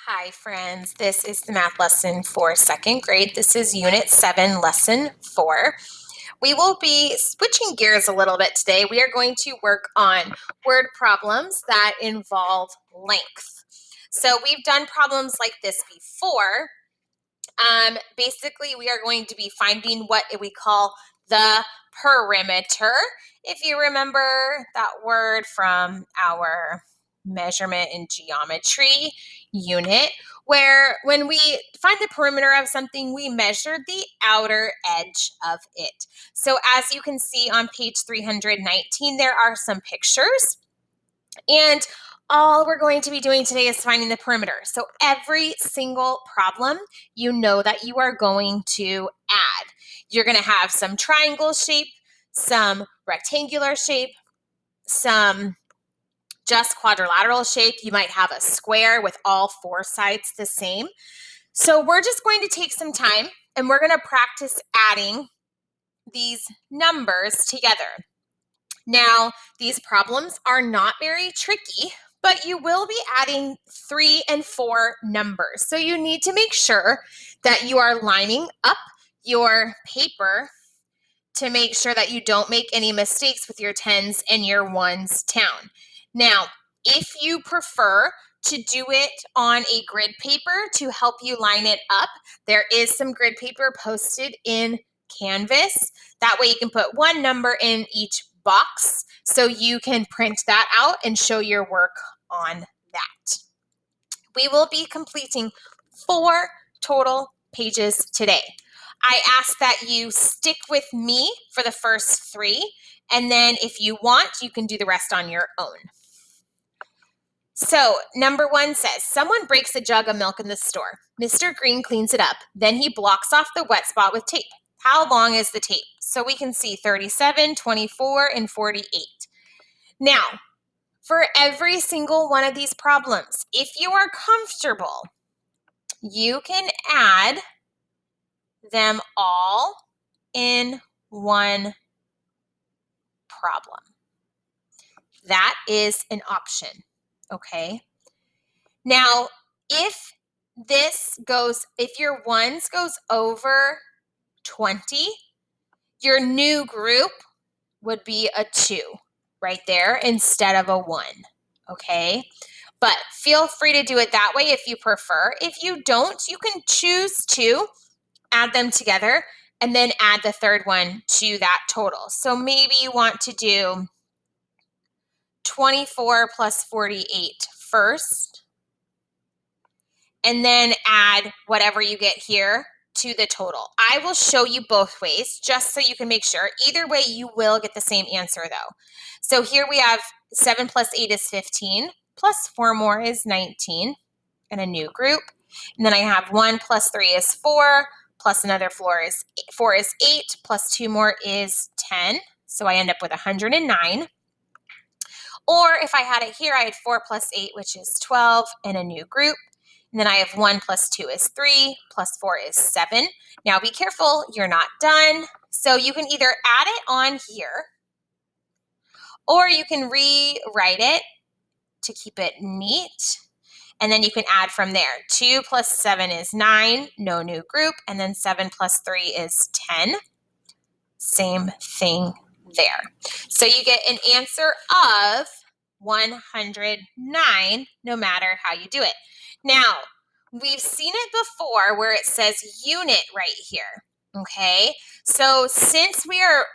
Hi, friends. This is the math lesson for second grade. This is Unit 7, Lesson 4. We will be switching gears a little bit today. We are going to work on word problems that involve length. So we've done problems like this before. Basically, we are going to be finding what we call the perimeter. If you remember that word from our measurement and geometry unit, where when we find the perimeter of something, we measure the outer edge of it. So as you can see on page 319, there are some pictures. And all we're going to be doing today is finding the perimeter. So every single problem, you know that you are going to add. You're going to have some triangle shape, some rectangular shape, some just quadrilateral shape. You might have a square with all four sides the same. So we're just going to take some time and we're going to practice adding these numbers together. Now, these problems are not very tricky, but you will be adding 3 and 4 numbers. So you need to make sure that you are lining up your paper to make sure that you don't make any mistakes with your 10s and your 1s down. Now, if you prefer to do it on a grid paper to help you line it up, there is some grid paper posted in Canvas. That way you can put one number in each box so you can print that out and show your work on that. We will be completing 4 total pages today. I ask that you stick with me for the first 3, and then if you want, you can do the rest on your own. So, number 1 says, someone breaks a jug of milk in the store. Mr. Green cleans it up. Then he blocks off the wet spot with tape. How long is the tape? So we can see 37, 24, and 48. Now, for every single one of these problems, if you are comfortable, you can add them all in one problem. That is an option, okay? Now, if your ones goes over 20, your new group would be a 2 right there instead of a 1, okay? But feel free to do it that way if you prefer. If you don't, you can choose to add them together and then add the third one to that total. So maybe you want to do 24 plus 48 first, and then add whatever you get here to the total. I will show you both ways just so you can make sure. Either way, you will get the same answer though. So here we have 7 plus 8 is 15, plus 4 more is 19, and a new group. And then I have 1 plus 3 is 4, plus another 4 is 8, plus 2 more is 10. So I end up with 109. Or if I had it here, I had 4 plus 8, which is 12, and a new group. And then I have 1 plus 2 is 3, plus 4 is 7. Now be careful, you're not done. So you can either add it on here, or you can rewrite it to keep it neat. And then you can add from there. 2 plus 7 is 9, no new group. And then 7 plus 3 is 10. Same thing there. So you get an answer of 109 no matter how you do it. Now, we've seen it before where it says unit right here, okay? So since we are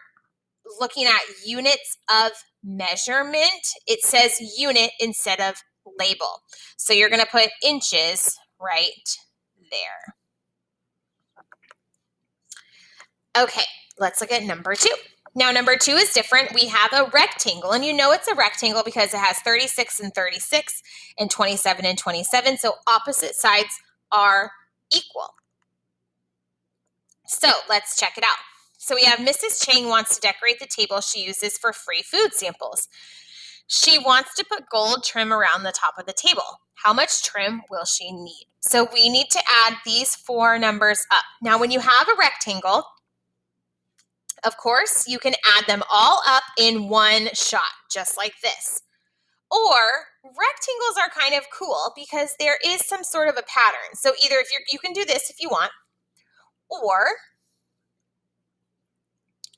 looking at units of measurement, it says unit instead of label. So you're going to put inches right there. Okay, let's look at number 2. Now, number 2 is different. We have a rectangle, and you know it's a rectangle because it has 36 and 36 and 27 and 27, so opposite sides are equal. So let's check it out. So we have Mrs. Chang wants to decorate the table she uses for free food samples. She wants to put gold trim around the top of the table. How much trim will she need? So we need to add these 4 numbers up. Now, when you have a rectangle, of course, you can add them all up in one shot, just like this. Or rectangles are kind of cool because there is some sort of a pattern. So either if you can do this if you want, or,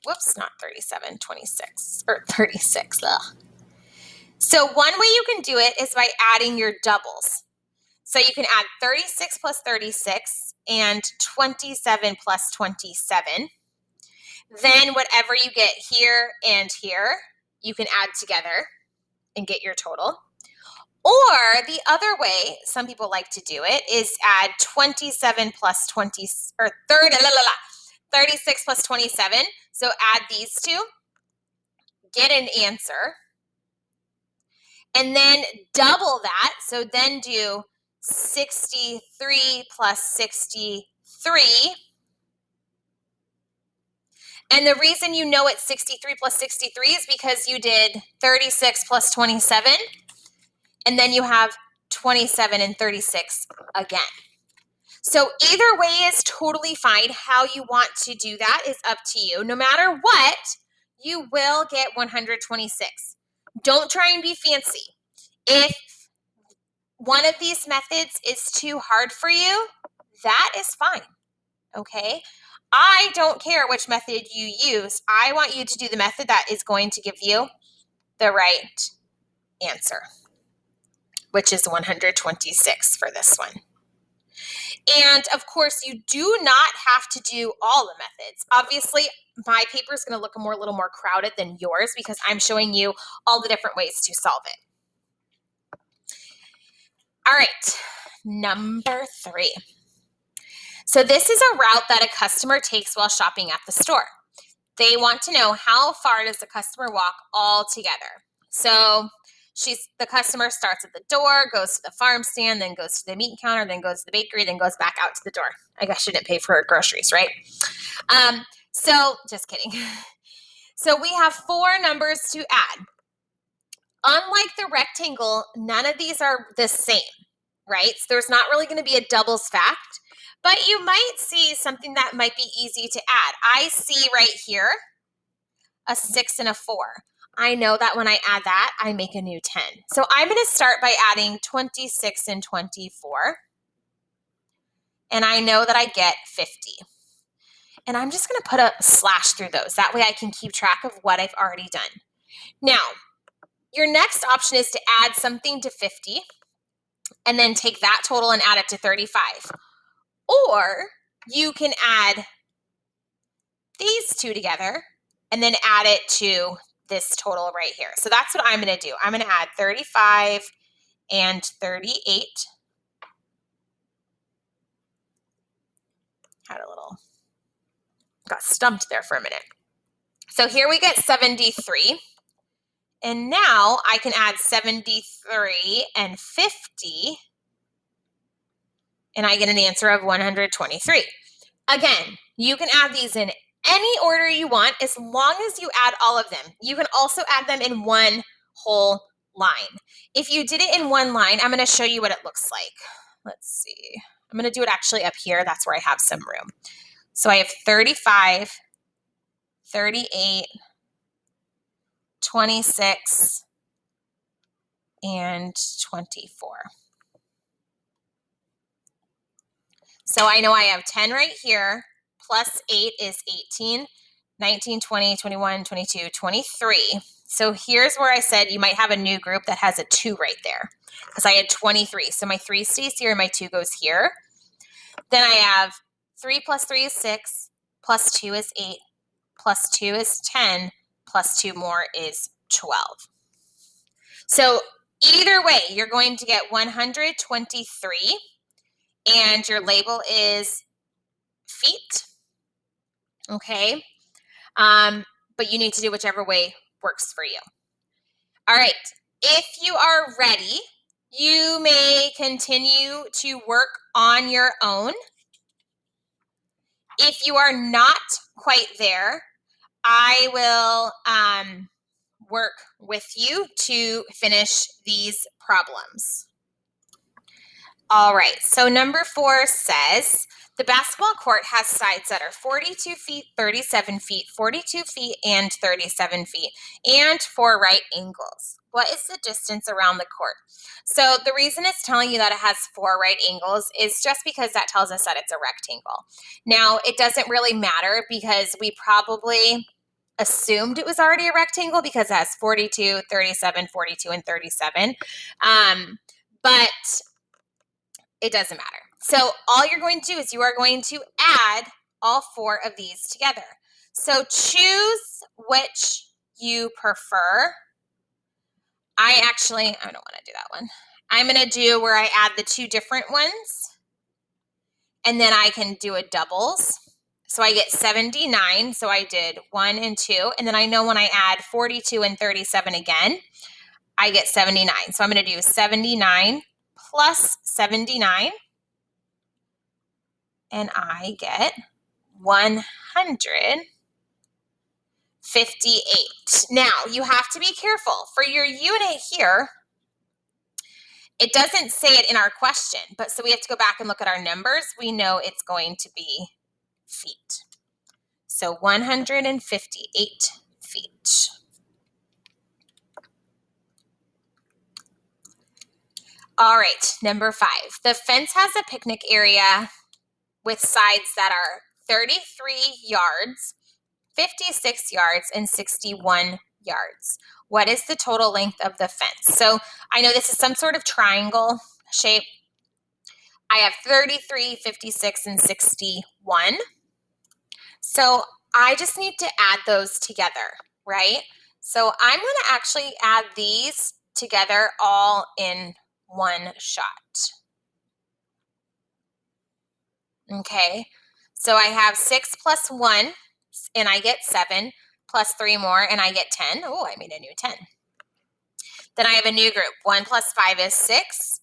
whoops, not 37, 26, or 36. Ugh. So one way you can do it is by adding your doubles. So you can add 36 plus 36 and 27 plus 27. Then whatever you get here and here, you can add together and get your total. Or the other way some people like to do it is add 27 plus 20, or 36 plus 27. So add these two, get an answer, and then double that. So then do 63 plus 63. And the reason you know it's 63 plus 63 is because you did 36 plus 27, and then you have 27 and 36 again. So either way is totally fine. How you want to do that is up to you. No matter what, you will get 126. Don't try and be fancy. If one of these methods is too hard for you, that is fine, okay? I don't care which method you use. I want you to do the method that is going to give you the right answer, which is 126 for this one. And of course, you do not have to do all the methods. Obviously, my paper is going to look a little more crowded than yours because I'm showing you all the different ways to solve it. All right, number 3. So this is a route that a customer takes while shopping at the store. They want to know how far does the customer walk all together. So the customer starts at the door, goes to the farm stand, then goes to the meat counter, then goes to the bakery, then goes back out to the door. I guess she didn't pay for her groceries, right? So just kidding. So we have 4 numbers to add. Unlike the rectangle, none of these are the same, right? So there's not really going to be a doubles fact, but you might see something that might be easy to add. I see right here a 6 and a 4. I know that when I add that, I make a new 10. So I'm going to start by adding 26 and 24. And I know that I get 50. And I'm just going to put a slash through those. That way I can keep track of what I've already done. Now, your next option is to add something to 50 and then take that total and add it to 35. Or you can add these two together and then add it to this total right here. So that's what I'm going to do. I'm going to add 35 and 38. Got stumped there for a minute. So here we get 73. And now I can add 73 and 50. And I get an answer of 123. Again, you can add these in any order you want as long as you add all of them. You can also add them in one whole line. If you did it in one line, I'm going to show you what it looks like. Let's see. I'm going to do it actually up here. That's where I have some room. So I have 35, 38, 26, and 24. So I know I have 10 right here, plus 8 is 18, 19, 20, 21, 22, 23. So here's where I said you might have a new group that has a 2 right there because I had 23. So my 3 stays here and my 2 goes here. Then I have 3 plus 3 is 6, plus 2 is 8, plus 2 is 10, plus 2 more is 12. So either way, you're going to get 123, and your label is feet, okay? But you need to do whichever way works for you. All right, if you are ready, you may continue to work on your own. If you are not quite there, I will work with you to finish these problems. All right, so number 4 says the basketball court has sides that are 42 feet, 37 feet, 42 feet, and 37 feet, and 4 right angles. What is the distance around the court? So the reason it's telling you that it has 4 right angles is just because that tells us that it's a rectangle. Now, it doesn't really matter because we probably assumed it was already a rectangle because it has 42, 37, 42, and 37. But it doesn't matter. So all you're going to do is you are going to add all 4 of these together. So choose which you prefer. I don't want to do that one. I'm going to do where I add the 2 different ones, and then I can do a doubles. So I get 79. So I did 1 and 2. And then I know when I add 42 and 37 again, I get 79. So I'm going to do 79 plus 79. And I get 158. Now, you have to be careful. For your unit here, it doesn't say it in our question, but so we have to go back and look at our numbers. We know it's going to be feet. So 158 feet. All right, number 5. The fence has a picnic area with sides that are 33 yards, 56 yards, and 61 yards. What is the total length of the fence? So I know this is some sort of triangle shape. I have 33, 56, and 61. So I just need to add those together, right? So I'm going to actually add these together all in one shot. Okay, so I have 6 plus 1, and I get 7, plus 3 more, and I get 10. Oh, I made a new 10. Then I have a new group. 1 plus 5 is 6,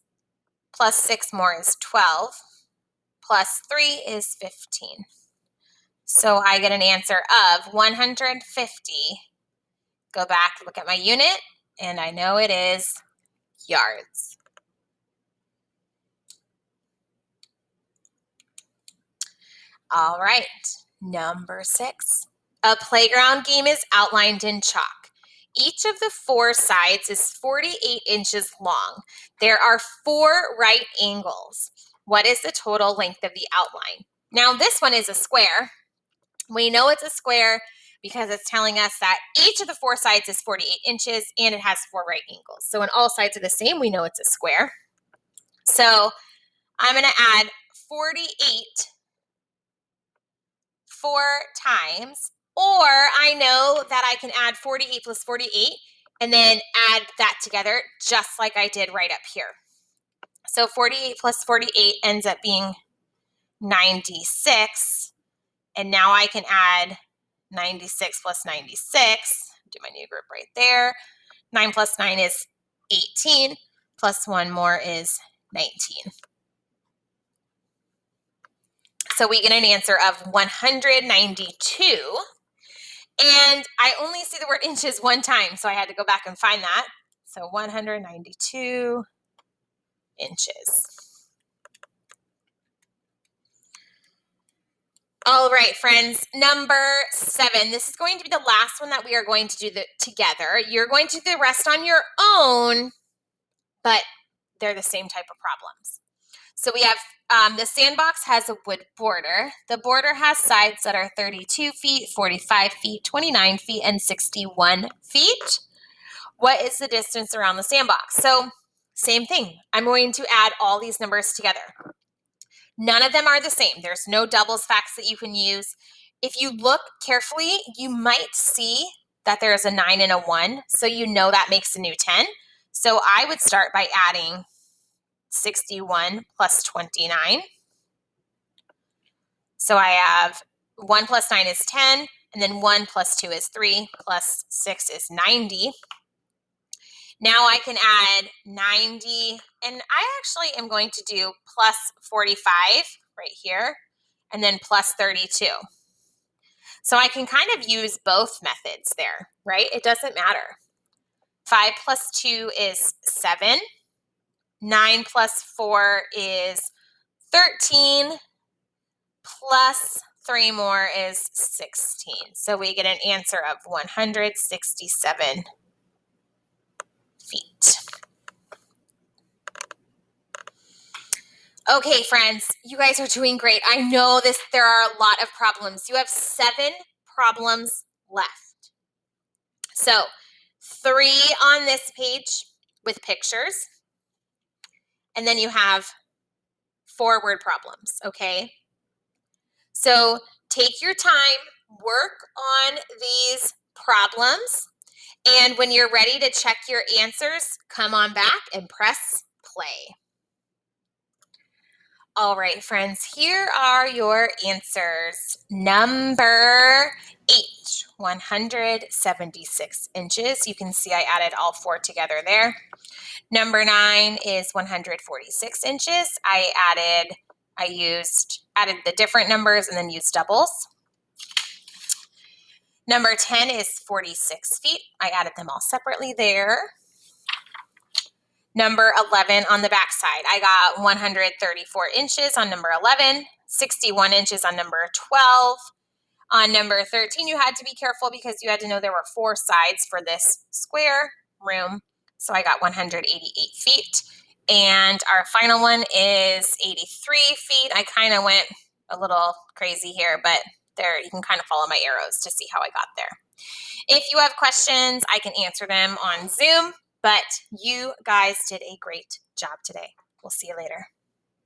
plus 6 more is 12, plus 3 is 15. So I get an answer of 150. Go back, look at my unit, and I know it is yards. All right, number 6. A playground game is outlined in chalk. Each of the 4 sides is 48 inches long. There are 4 right angles. What is the total length of the outline? Now, this one is a square. We know it's a square because it's telling us that each of the 4 sides is 48 inches and it has 4 right angles. So when all sides are the same, we know it's a square. So I'm going to add 48 4 times, or I know that I can add 48 plus 48 and then add that together just like I did right up here. So 48 plus 48 ends up being 96. And now I can add 96 plus 96. Do my new group right there. 9 plus 9 is 18. Plus 1 more is 19. So we get an answer of 192. And I only see the word inches one time, so I had to go back and find that. So 192 inches. All right, friends, number 7. This is going to be the last one that we are going to do together. You're going to do the rest on your own, but they're the same type of problems. So we have the sandbox has a wood border. The border has sides that are 32 feet, 45 feet, 29 feet, and 61 feet. What is the distance around the sandbox? So same thing. I'm going to add all these numbers together. None of them are the same. There's no doubles facts that you can use. If you look carefully, you might see that there is a 9 and a 1, so you know that makes a new 10. So I would start by adding 61 plus 29. So I have 1 plus 9 is 10, and then 1 plus 2 is 3, plus 6 is 90. Now I can add 90, and I actually am going to do plus 45 right here, and then plus 32. So I can kind of use both methods there, right? It doesn't matter. 5 plus 2 is 7. 9 plus 4 is 13, plus 3 more is 16. So we get an answer of 167 feet. Okay, friends, you guys are doing great. I know there are a lot of problems. You have 7 problems left. So 3 on this page with pictures, and then you have 4 word problems, okay? So take your time, work on these problems, and when you're ready to check your answers, come on back and press play. All right, friends, here are your answers. Number 8, 176 inches. You can see I added all 4 together there. Number 9 is 146 inches. I added the different numbers and then used doubles. Number 10 is 46 feet. I added them all separately there. Number 11 on the back side, I got 134 inches on number 11, 61 inches on number 12. On number 13, you had to be careful because you had to know there were 4 sides for this square room. So I got 188 feet. And our final one is 83 feet. I kind of went a little crazy here, but there you can kind of follow my arrows to see how I got there. If you have questions, I can answer them on Zoom, but you guys did a great job today. We'll see you later.